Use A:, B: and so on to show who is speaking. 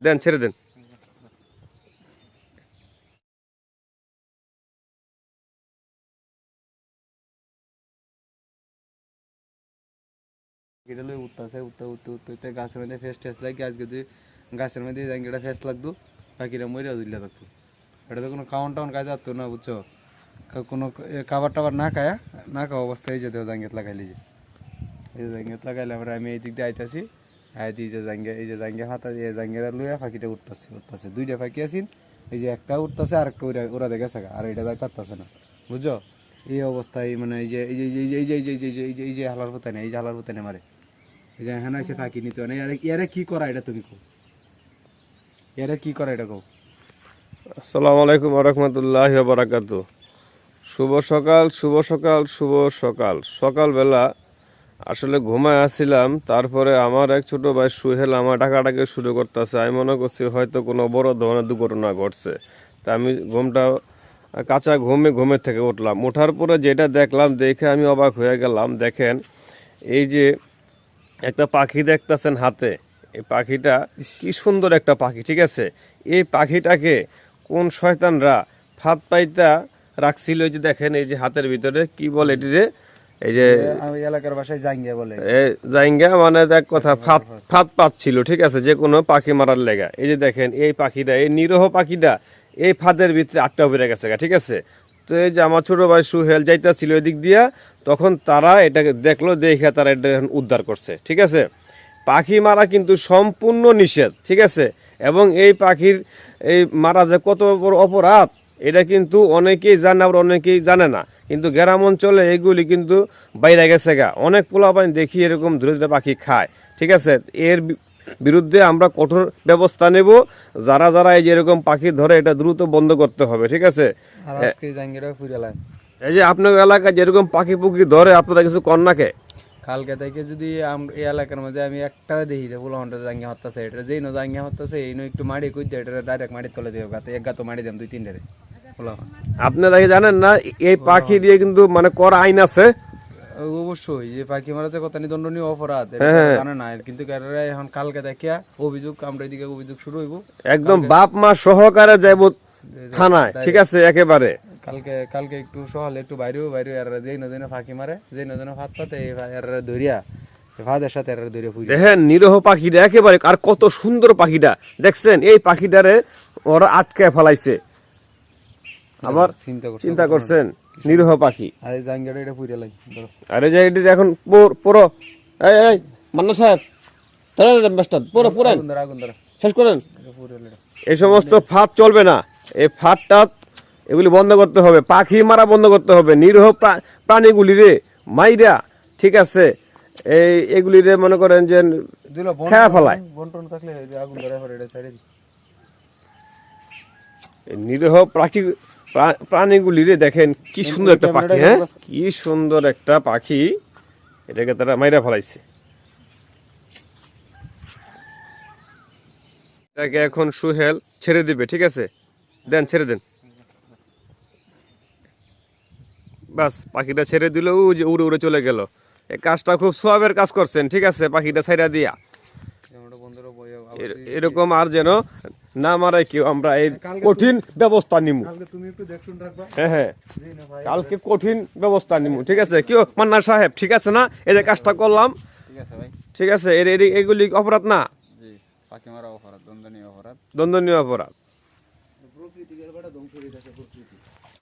A: দেন, ছেড়ে দেন।
B: এটা লই উঠতেছে উঠতে উঠতে উঠতে উঠতে গাছের মধ্যে ফেস টেস লাগে আজকে যদি গাছের মধ্যে জাঙ্গিটা ফেস লাগতো পাখিরা মরিয়া দিলে থাকতো। এটা তো কোনো খাওয়ান টাউন কাজ আসতো না বুঝছো, কোনো খাবার টাবার না খায়া না খাওয়া অবস্থায় যেতে জাঙ্গিয়াত লাগাইলি যে এই যে জাঙ্গিয়াত লাগাইলে আমরা আমি এই দিক দিয়ে আইতাছি আইতি যে জাঙ্গিয়া এই যে জাঙ্গিয়া হাতা দিয়ে জাঙ্গিয়া লইয়া পাখিটা উঠতেছে উঠতেছে দুইটা পাখি আছেন, এই যে একটা উঠতেছে আর একটা ওরা দেখে থাকা আর এটা যাই পারতেছে না বুঝছো। এই অবস্থায় মানে এই যে এই যে এই যে এই যে এই যে এই যে এই যে এই যে হালার পথে নেই, এই যে হালার পথে মারে এই যে এখানে আছে ফাঁকি নিতে মানে এরা কি করা এটা তুমি কো, এরা কি করা এটা কো।
A: আসসালামু আলাইকুম ওয়া রাহমাতুল্লাহি ওয়া বারাকাতুহু। শুভ সকাল, শুভ সকাল, শুভ সকাল। সকালবেলা আসলে ঘুমায় আসছিলাম, তারপরে আমার এক ছোট ভাই সুহেল আমার ডাকাডাকি শুরু করতেছে। আমি মনে করছি হয়তো কোনো বড় ধরনের দুর্ঘটনা ঘটছে, তা আমি কাঁচা ঘুমের থেকে উঠলাম। ওঠার পরে যেটা দেখলাম দেখে আমি অবাক হয়ে গেলাম। দেখেন, এই যে একটা পাখি দেখতেছেন হাতে, এই পাখিটা কি সুন্দর একটা পাখি, ঠিক আছে। এই পাখিটাকে কোন শয়তানরা ফাঁদ পাইতা রাখছিল। এই যে দেখেন, এই যে হাতের ভিতরে কি বলে এটিরে, এই যে
B: আমি এলাকার ভাষায় জাঙ্গিয়া বলে,
A: জাইঙ্গা মানে এক কথা ফাঁদ পাচ্ছিল, ঠিক আছে, যে কোনো পাখি মারার লেগা। এই যে দেখেন এই পাখিটা, এই নিরহ পাখিটা এই ফাঁদের ভিতরে আটকা পড়ে গেছে, ঠিক আছে। তো এই যে আমার ছোট ভাই সুহেল যাইতেছিল এদিক দিয়া, তখন তারা এটাকে দেখলো, দেখে তারা এটা উদ্ধার করছে, ঠিক আছে। পাখি মারা কিন্তু সম্পূর্ণ নিষেধ, ঠিক আছে। এবং এই পাখির এই মারা যে কত বড় অপরাধ এটা কিন্তু অনেকেই জানে, আবার অনেকেই জানে না। কিন্তু গ্রাম অঞ্চলে এইগুলি কিন্তু বাইরে গেছে গা, অনেক পোলাপাইন দেখি এরকম ধীরে ধীরে পাখি খায়, ঠিক আছে। এর বিরুদ্ধে আমরা কঠোর ব্যবস্থা নেব। যারা যারা এই যে এরকম পাখি ধরে এটা দ্রুত বন্ধ করতে হবে, ঠিক আছে।
B: আর আজকে জাঙ্গিয়াটা ফুরালাম।
A: এই যে আপনার এলাকায় যেরকম পাখি পুখি ধরে আপনারা কিছু কন্যাকে
B: কালকে থেকে যদি এই এলাকার মধ্যে আমি একটা দেখি যে বলো ঘন্টা জাঙ্গিয়া হত্যাছে এটা যেই না জাঙ্গিয়া হত্যাছে এই একটু মাড়ি কই দিয়ে এটা ডাইরেক্ট মাড়ি তুলে দিও গাতে এক গাতো মাড়ি দেন দুই তিনটে বলো।
A: আপনারা কি জানেন না এই পাখি দিয়ে কিন্তু মানে করা আইন আছে।
B: অবশ্যই যে পাখি মারা যে কত দণ্ডনীয় অপরাধ জানে না, কিন্তু এখন কালকে দেখিয়া অভিযোগ আমরা এদিকে অভিযোগ শুরু হইব,
A: একদম বাপ মা সহকারে যাইব থানায়, ঠিক আছে, একেবারে।
B: কালকে কালকে একটু সকালে একটু বাইরেও আর যেই নদিনে ফাঁকি মারে যেই নদিনে ফাঁদ পাতে এর ধরিয়া ফাঁদের সাথে এর ধরিয়া ফুই
A: দেখেন নিরহ পাখিটা একেবারে, আর কত সুন্দর পাখিটা দেখছেন। এই পাখিটারে ওরা আটকে ফেলাইছে, আবার চিন্তা করছেন নিরহ পাখি।
B: আর এই জাঙ্গিয়াটা এটা ফুইরা লাই
A: আরে যে এটি এখন পুরো এই এই মান্না সাহেব শেষ করেন। এই সমস্ত ফাঁদ চলবে না, এই ফাঁদটা এগুলি বন্ধ করতে হবে, পাখি মারা বন্ধ করতে হবে, নিরীহ প্রাণীগুলি রে মাইরা, ঠিক আছে। এগুলি রে মনে করেন যে খেয়া ফেলায়, নিরীহ প্রাণীগুলি রে দেখেন কি সুন্দর একটা পাখি, হ্যাঁ কি সুন্দর একটা পাখি, এটাকে তারা মাইরা ফেলাইছে। এটাকে এখন সুহেল ছেড়ে দিবে, ঠিক আছে, দেন, ছেড়ে দেন। বাস পাখিটা ছেড়ে দিল, ও যে উড়ে উড়ে চলে গেল। এই কাজটা খুব সওয়াবের কাজ করছেন, ঠিক আছে, পাখিটা ছাইড়া দিয়া। এরকম আর যেন না মারাই কেউ, আমরা এই কঠিন ব্যবস্থা নিব। হ্যাঁ হ্যাঁ, কালকে কঠিন ব্যবস্থা নিব, ঠিক আছে। কেউ মান্না সাহেব, ঠিক আছে না, এই যে কাজটা করলাম, ঠিক আছে। এগুলি অপরাধ না, দণ্ডনীয় অপরাধ।